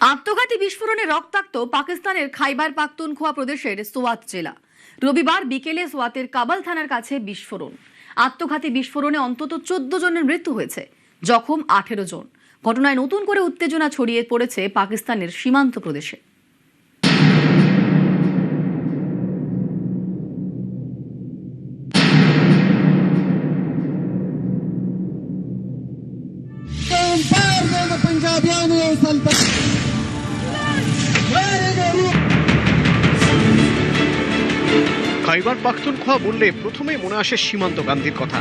আত্মঘাতী বিস্ফোরণে রক্তাক্ত পাকিস্তানের খাইবার পাখতুনখোয়া প্রদেশের সোয়াত জেলা। রবিবার বিকেলে সোয়াতের কাবাল থানার কাছে বিস্ফোরণ। আত্মঘাতী বিস্ফোরণে অন্তত 14 জনের মৃত্যু হয়েছে, জখম 18 জন। ঘটনায় নতুন করে উত্তেজনা ছড়িয়ে পড়েছে পাকিস্তানের সীমান্ত প্রদেশে। খাইবার পাখতুনখোয়া বললে প্রথমে মনে আসে সীমান্ত গান্ধীর কথা।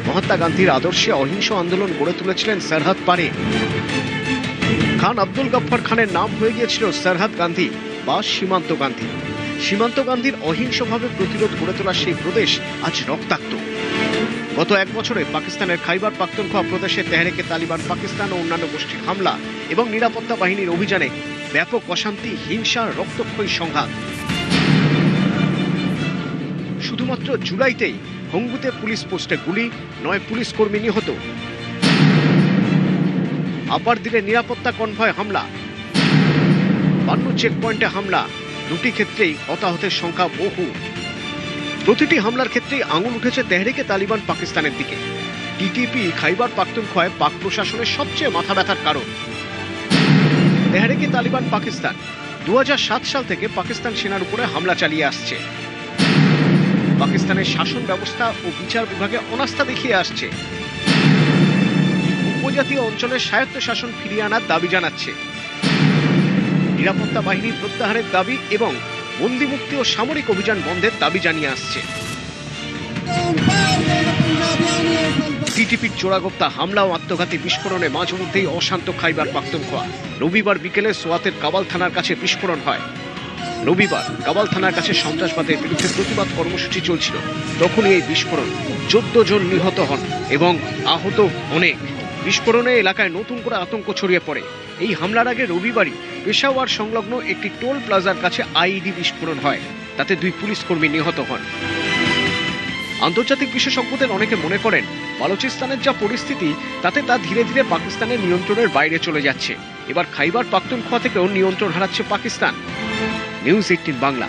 মহাত্মা গান্ধীর আদর্শে অহিংস আন্দোলন গড়ে তুলেছিলেন সরহদ পারে। খান আব্দুল গফফর খানের নাম হয়ে গিয়েছিল সরহদ গান্ধী বা সীমান্ত গান্ধী। সীমান্ত গান্ধীর অহিংসভাবে প্রতিরোধ গড়ে তোলা সেই প্রদেশ আজ রক্তাক্ত। গত এক বছরে পাকিস্তানের খাইবার পাখতুনখোয়া প্রদেশে তেহরিকে তালিবান পাকিস্তান ও অন্যান্য গোষ্ঠীর হামলা এবং নিরাপত্তা বাহিনীর অভিযানে ব্যাপক অশান্তি, হিংসা, রক্তক্ষয়ী সংঘাত। শুধুমাত্র জুলাইতেই হঙ্গুতে পুলিশ পোস্টে গুলি, 9 পুলিশ কর্মী নিহত। আপার দিলে নিরাপত্তা কনভয় হামলা, 52 চেকপয়েন্টে হামলা, 2টি ক্ষেত্রেই হতাহতের সংখ্যা বহু। প্রতিটি হামলার ক্ষেত্রেই আঙুল উঠেছে তেহরিকে তালিবান পাকিস্তানের দিকে। টিটিপি খাইবার পাখতুনখোয়ায় পাক প্রশাসনের সবচেয়ে মাথা ব্যথার কারণ। তেহরিকে তালিবান পাকিস্তান 2007 সাল থেকে পাকিস্তান সেনার উপরে হামলা চালিয়ে আসছে। পাকিস্তানের শাসন ব্যবস্থা ও বিচার বিভাগে অনাস্থা দেখিয়ে আসছে। উপজাতীয় অঞ্চলের স্বায়ত্ত শাসন ফিরিয়ে আনার দাবি জানাচ্ছে। নিরাপত্তা বাহিনী প্রত্যাহারের দাবি এবং বন্দি মুক্তি ও সামরিক অভিযান বন্ধের দাবি জানিয়ে আসছে। টিটিপির চোরাগোপ্তা হামলা ও আত্মঘাতী বিস্ফোরণে মাঝে মধ্যেই অশান্ত খাইবার পাখতুনখোয়া। রবিবার বিকেলে সোয়াতের কাবাল থানার কাছে বিস্ফোরণ হয়। রবিবার কাবাল থানার কাছে সন্ত্রাসবাদের বিরুদ্ধে প্রতিবাদ কর্মসূচি চলছিল, তখনই এই বিস্ফোরণ। 14 জন নিহত হন এবং আহত অনেক। বিস্ফোরণে এলাকায় নতুন করে আতঙ্ক ছড়িয়ে পড়ে। এই হামলার আগে রবিবারই পেশাওয়ার সংলগ্ন একটি টোল প্লাজার কাছে আইইডি বিস্ফোরণ হয়, তাতে 2 পুলিশ কর্মী নিহত হন। আন্তর্জাতিক বিশেষজ্ঞদের অনেকে মনে করেন বালুচিস্তানের যা পরিস্থিতি তাতে তা ধীরে ধীরে পাকিস্তানের নিয়ন্ত্রণের বাইরে চলে যাচ্ছে। এবার খাইবার পাখতুনখোয়া থেকেও নিয়ন্ত্রণ হারাচ্ছে পাকিস্তান। নিউজ 18 বাংলা।